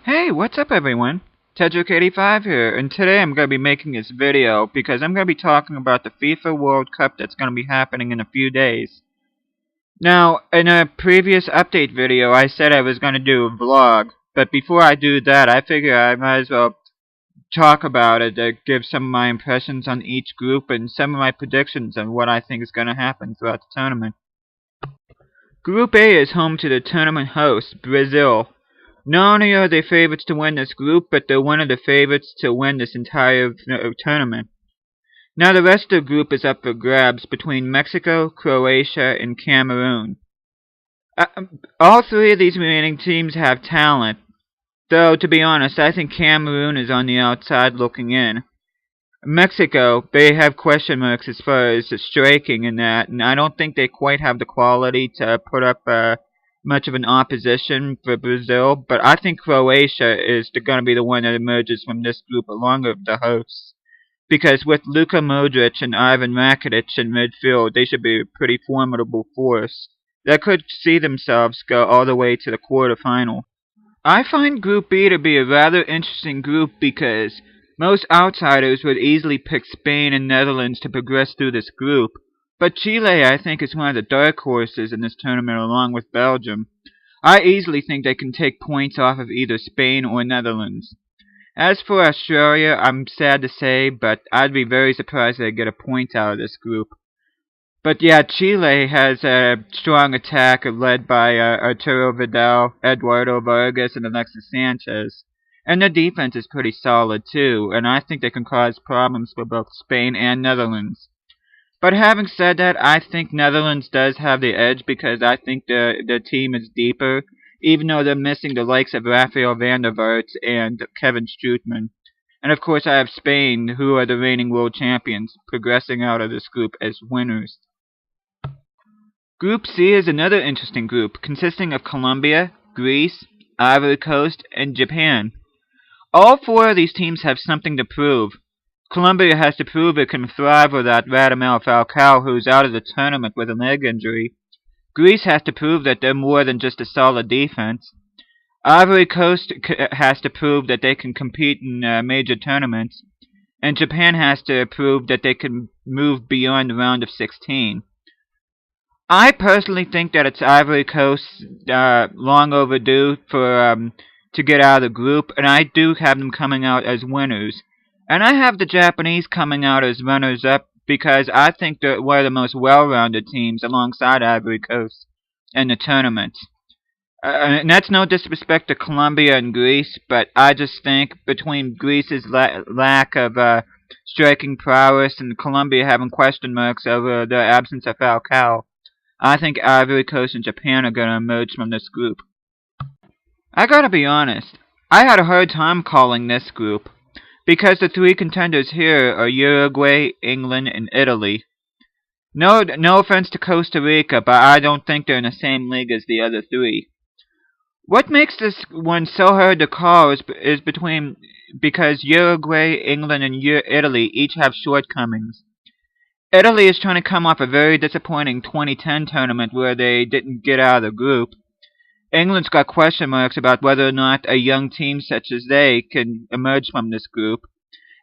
Hey, what's up everyone? Tedrick85 here, and today I'm going to be making this video because I'm going to be talking about the FIFA World Cup that's going to be happening in a few days. Now, in a previous update video, I said I was going to do a vlog, but before I do that, I figure I might as well talk about it to give some of my impressions on each group and some of my predictions on what I think is going to happen throughout the tournament. Group A is home to the tournament host, Brazil. Not only are they favorites to win this group, but they're one of the favorites to win this entire tournament. Now the rest of the group is up for grabs between Mexico, Croatia, and Cameroon. All three of these remaining teams have talent, though to be honest, I think Cameroon is on the outside looking in. Mexico, they have question marks as far as the striking and that, and I don't think they quite have the quality to put up much of an opposition for Brazil, but I think Croatia is going to be the one that emerges from this group along with the hosts. Because with Luka Modric and Ivan Rakitic in midfield, they should be a pretty formidable force that could see themselves go all the way to the quarterfinal. I find Group B to be a rather interesting group because most outsiders would easily pick Spain and Netherlands to progress through this group, but Chile I think is one of the dark horses in this tournament along with Belgium. I easily think they can take points off of either Spain or Netherlands. As for Australia, I'm sad to say, but I'd be very surprised if they get a point out of this group. But yeah, Chile has a strong attack led by Arturo Vidal, Eduardo Vargas, and Alexis Sanchez. And their defense is pretty solid too, and I think they can cause problems for both Spain and Netherlands. But having said that, I think Netherlands does have the edge because I think the team is deeper, even though they're missing the likes of Rafael van der Vaart and Kevin Strootman. And of course I have Spain, who are the reigning world champions, progressing out of this group as winners. Group C is another interesting group, consisting of Colombia, Greece, Ivory Coast, and Japan. All four of these teams have something to prove. Colombia has to prove it can thrive without Radamel Falcao, who's out of the tournament with a leg injury. Greece has to prove that they're more than just a solid defense. Ivory Coast has to prove that they can compete in major tournaments. And Japan has to prove that they can move beyond the round of 16. I personally think that it's Ivory Coast long overdue for to get out of the group, and I do have them coming out as winners. And I have the Japanese coming out as runners-up because I think they're one of the most well-rounded teams alongside Ivory Coast in the tournament. And that's no disrespect to Colombia and Greece, but I just think between Greece's lack of striking prowess and Colombia having question marks over the absence of Falcao, I think Ivory Coast and Japan are going to emerge from this group. I gotta be honest, I had a hard time calling this group, because the three contenders here are Uruguay, England, and Italy. No offense to Costa Rica, but I don't think they're in the same league as the other three. What makes this one so hard to call is because Uruguay, England, and Italy each have shortcomings. Italy is trying to come off a very disappointing 2010 tournament where they didn't get out of the group. England's got question marks about whether or not a young team such as they can emerge from this group.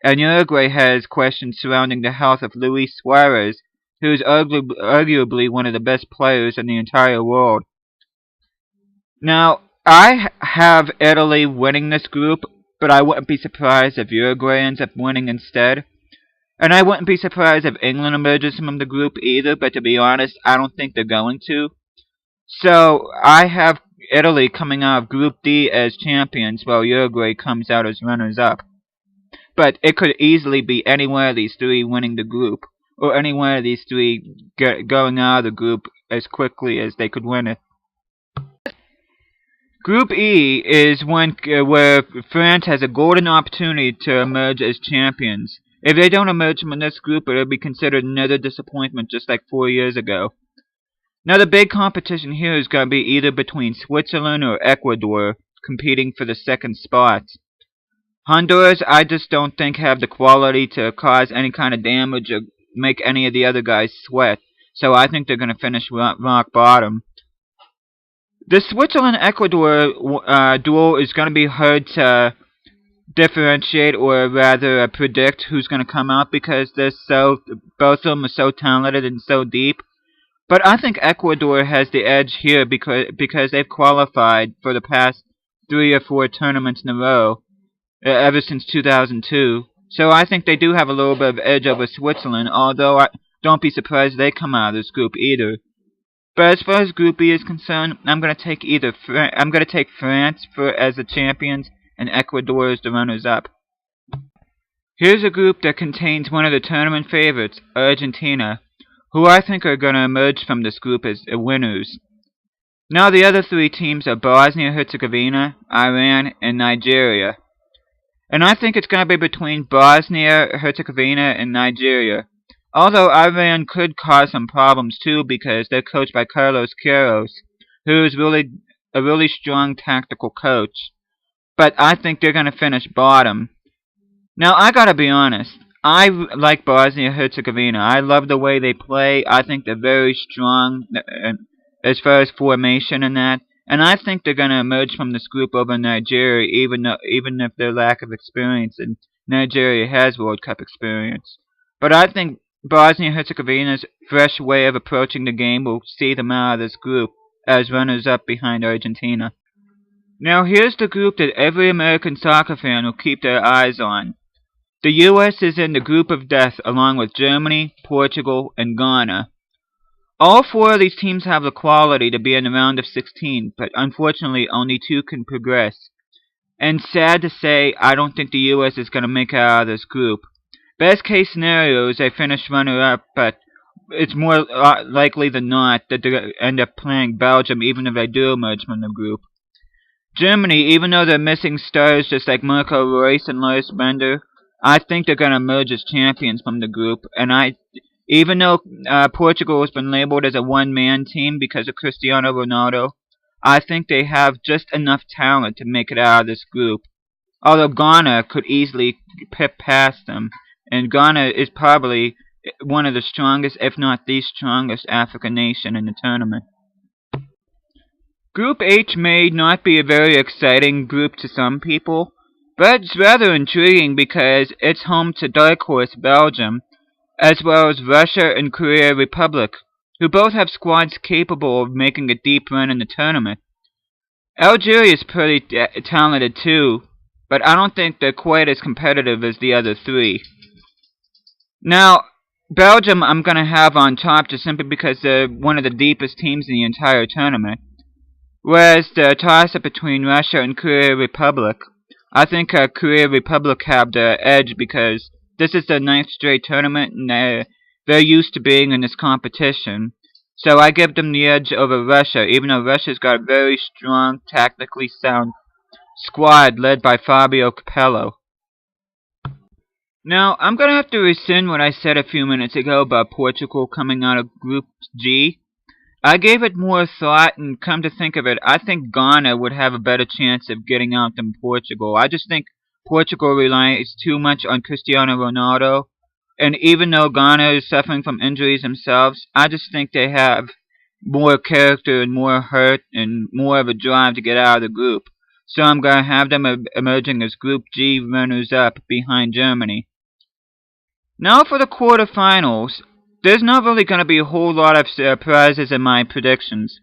And Uruguay has questions surrounding the health of Luis Suarez, who is arguably one of the best players in the entire world. Now, I have Italy winning this group, but I wouldn't be surprised if Uruguay ends up winning instead. And I wouldn't be surprised if England emerges from the group either, but to be honest, I don't think they're going to. So, I have Italy coming out of Group D as champions, while Uruguay comes out as runners-up. But it could easily be any one of these three winning the group, or any one of these three going out of the group as quickly as they could win it. Group E is one where France has a golden opportunity to emerge as champions. If they don't emerge from this group, it'll be considered another disappointment just like 4 years ago. Now the big competition here is going to be either between Switzerland or Ecuador, competing for the second spot. Honduras, I just don't think have the quality to cause any kind of damage or make any of the other guys sweat, so I think they're going to finish rock bottom. The Switzerland-Ecuador duel is going to be hard to differentiate, or rather predict who's going to come out, because both of them are so talented and so deep. But I think Ecuador has the edge here because they've qualified for the past 3 or 4 tournaments in a row, ever since 2002. So I think they do have a little bit of edge over Switzerland, although I don't be surprised if they come out of this group either. But as far as Group B is concerned, I'm gonna take France as the champions and Ecuador as the runners-up. Here's a group that contains one of the tournament favorites, Argentina, who I think are gonna emerge from this group as the winners. Now the other 3 teams are Bosnia-Herzegovina, Iran, and Nigeria. And I think it's gonna be between Bosnia-Herzegovina and Nigeria. Although Iran could cause some problems too, because they're coached by Carlos Queiroz, who is a really strong tactical coach. But I think they're going to finish bottom. Now I gotta be honest, I like Bosnia-Herzegovina. I love the way they play. I think they're very strong as far as formation and that. And I think they're going to emerge from this group over Nigeria, even if their lack of experience, and Nigeria has World Cup experience. But I think Bosnia-Herzegovina's fresh way of approaching the game will see them out of this group as runners-up behind Argentina. Now here's the group that every American soccer fan will keep their eyes on. The U.S. is in the group of death along with Germany, Portugal, and Ghana. All 4 of these teams have the quality to be in the round of 16, but unfortunately only 2 can progress. And sad to say, I don't think the U.S. is going to make it out of this group. Best case scenario is they finish runner-up, but it's more likely than not that they end up playing Belgium even if they do emerge from the group. Germany, even though they're missing stars just like Marco Reus and Lars Bender, I think they're going to emerge as champions from the group. And even though Portugal has been labeled as a one-man team because of Cristiano Ronaldo, I think they have just enough talent to make it out of this group. Although Ghana could easily pip past them. And Ghana is probably one of the strongest, if not the strongest, African nation in the tournament. Group H may not be a very exciting group to some people, but it's rather intriguing because it's home to dark horse Belgium, as well as Russia and Korea Republic, who both have squads capable of making a deep run in the tournament. Algeria is pretty talented too, but I don't think they're quite as competitive as the other 3. Now, Belgium I'm going to have on top just simply because they're one of the deepest teams in the entire tournament. Whereas the toss-up between Russia and Korea Republic, I think Korea Republic have the edge because this is their 9th straight tournament and they're used to being in this competition. So I give them the edge over Russia, even though Russia's got a very strong, tactically sound squad led by Fabio Capello. Now, I'm going to have to rescind what I said a few minutes ago about Portugal coming out of Group G. I gave it more thought, and come to think of it, I think Ghana would have a better chance of getting out than Portugal. I just think Portugal relies too much on Cristiano Ronaldo, and even though Ghana is suffering from injuries themselves, I just think they have more character and more heart and more of a drive to get out of the group. So I'm going to have them emerging as Group G runners-up behind Germany. Now for the quarterfinals. There's not really going to be a whole lot of surprises in my predictions.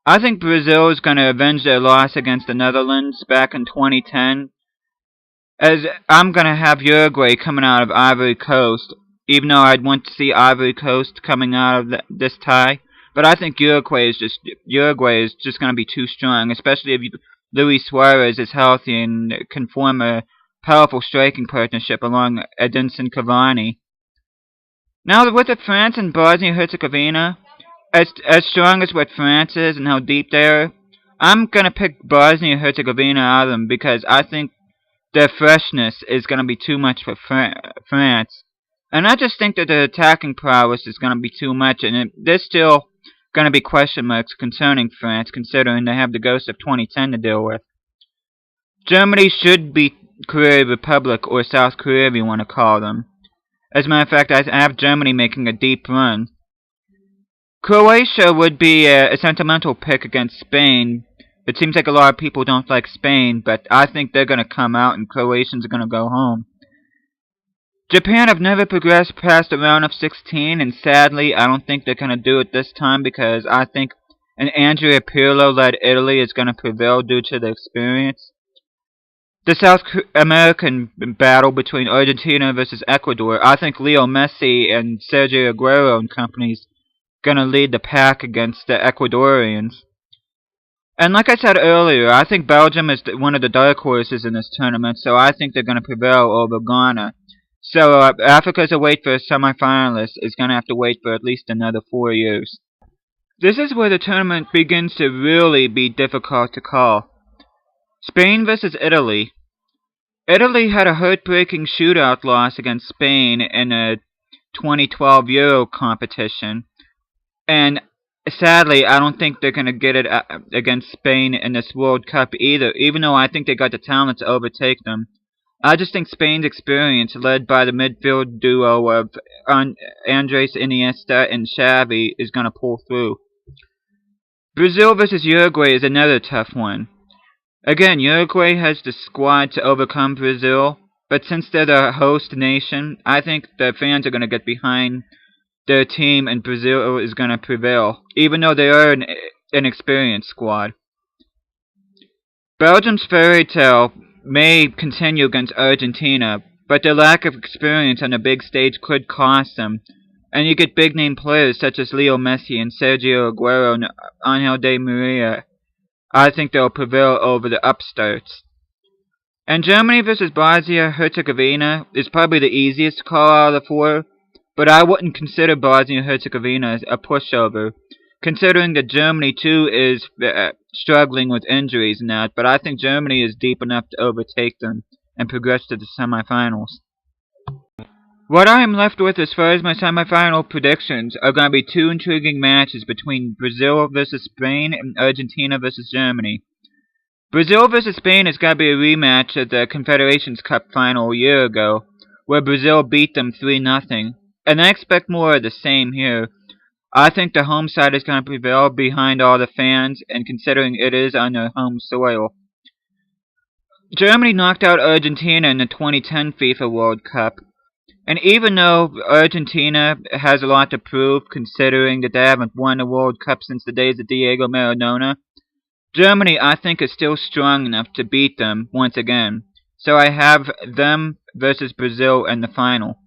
I think Brazil is going to avenge their loss against the Netherlands back in 2010. As I'm going to have Uruguay coming out of Ivory Coast, even though I'd want to see Ivory Coast coming out of this tie. But I think Uruguay is just going to be too strong, especially if Luis Suarez is healthy and can form a powerful striking partnership along Edinson Cavani. Now, with the France and Bosnia-Herzegovina, as strong as what France is and how deep they are, I'm going to pick Bosnia-Herzegovina out of them because I think their freshness is going to be too much for France. And I just think that the attacking prowess is going to be too much, and there's still going to be question marks concerning France, considering they have the ghost of 2010 to deal with. Germany should beat Korea Republic, or South Korea if you want to call them. As a matter of fact, I have Germany making a deep run. Croatia would be a sentimental pick against Spain. It seems like a lot of people don't like Spain, but I think they're going to come out and Croatians are going to go home. Japan have never progressed past the round of 16, and sadly, I don't think they're going to do it this time because I think an Andrea Pirlo-led Italy is going to prevail due to the experience. The South American battle between Argentina versus Ecuador, I think Leo Messi and Sergio Aguero and company's going to lead the pack against the Ecuadorians. And like I said earlier, I think Belgium is one of the dark horses in this tournament, so I think they're going to prevail over Ghana. So Africa's await for a semifinalist is going to have to wait for at least another 4 years. This is where the tournament begins to really be difficult to call. Spain versus Italy. Italy had a heartbreaking shootout loss against Spain in a 2012 Euro competition. And sadly, I don't think they're going to get it against Spain in this World Cup either, even though I think they got the talent to overtake them. I just think Spain's experience, led by the midfield duo of Andres Iniesta and Xavi, is going to pull through. Brazil versus Uruguay is another tough one. Again, Uruguay has the squad to overcome Brazil, but since they're the host nation, I think the fans are going to get behind their team and Brazil is going to prevail, even though they are an inexperienced squad. Belgium's fairy tale may continue against Argentina, but their lack of experience on the big stage could cost them, and you get big-name players such as Leo Messi and Sergio Aguero and Angel Di Maria. I think they'll prevail over the upstarts. And Germany versus Bosnia-Herzegovina is probably the easiest to call out of the four, but I wouldn't consider Bosnia-Herzegovina as a pushover, considering that Germany too is struggling with injuries and that, but I think Germany is deep enough to overtake them and progress to the semifinals. What I am left with as far as my semifinal predictions are going to be two intriguing matches between Brazil versus Spain and Argentina versus Germany. Brazil versus Spain is going to be a rematch of the Confederations Cup final a year ago, where Brazil beat them 3-0, and I expect more of the same here. I think the home side is going to prevail behind all the fans, and considering it is on their home soil. Germany knocked out Argentina in the 2010 FIFA World Cup. And even though Argentina has a lot to prove, considering that they haven't won a World Cup since the days of Diego Maradona, Germany, I think, is still strong enough to beat them once again. So I have them versus Brazil in the final.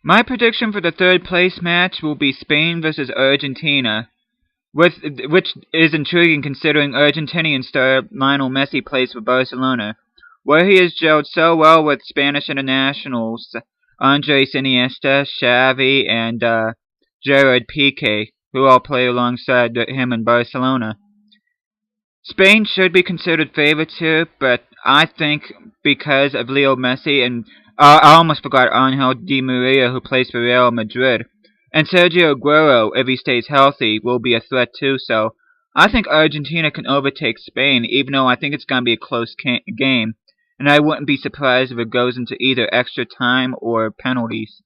My prediction for the third place match will be Spain versus Argentina, which is intriguing considering Argentinian star Lionel Messi plays for Barcelona, where he has gelled so well with Spanish internationals Andres Iniesta, Xavi, and Gerard Piqué, who all play alongside him in Barcelona. Spain should be considered favorites here, but I think because of Leo Messi and I almost forgot Angel Di Maria, who plays for Real Madrid, and Sergio Aguero, if he stays healthy, will be a threat too, so I think Argentina can overtake Spain, even though I think it's going to be a close game. And I wouldn't be surprised if it goes into either extra time or penalties.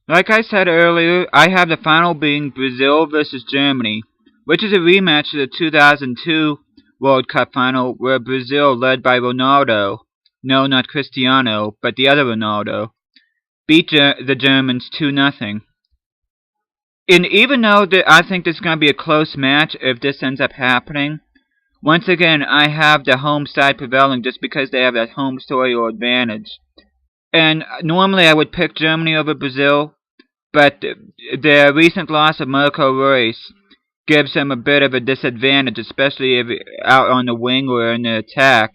Like I said earlier, I have the final being Brazil versus Germany, which is a rematch of the 2002 World Cup final where Brazil, led by Ronaldo, no, not Cristiano, but the other Ronaldo, beat the Germans 2-0. And even though I think this is going to be a close match if this ends up happening, once again, I have the home side prevailing just because they have that home soil advantage. And normally I would pick Germany over Brazil, but the recent loss of Marco Reus gives them a bit of a disadvantage, especially if out on the wing or in the attack.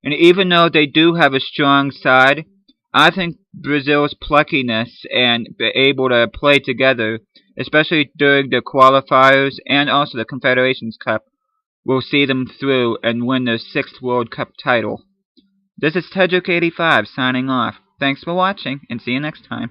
And even though they do have a strong side, I think Brazil's pluckiness and be able to play together, especially during the qualifiers and also the Confederations Cup, will see them through and win their 6th World Cup title. This is Tedrick85 signing off. Thanks for watching, and see you next time.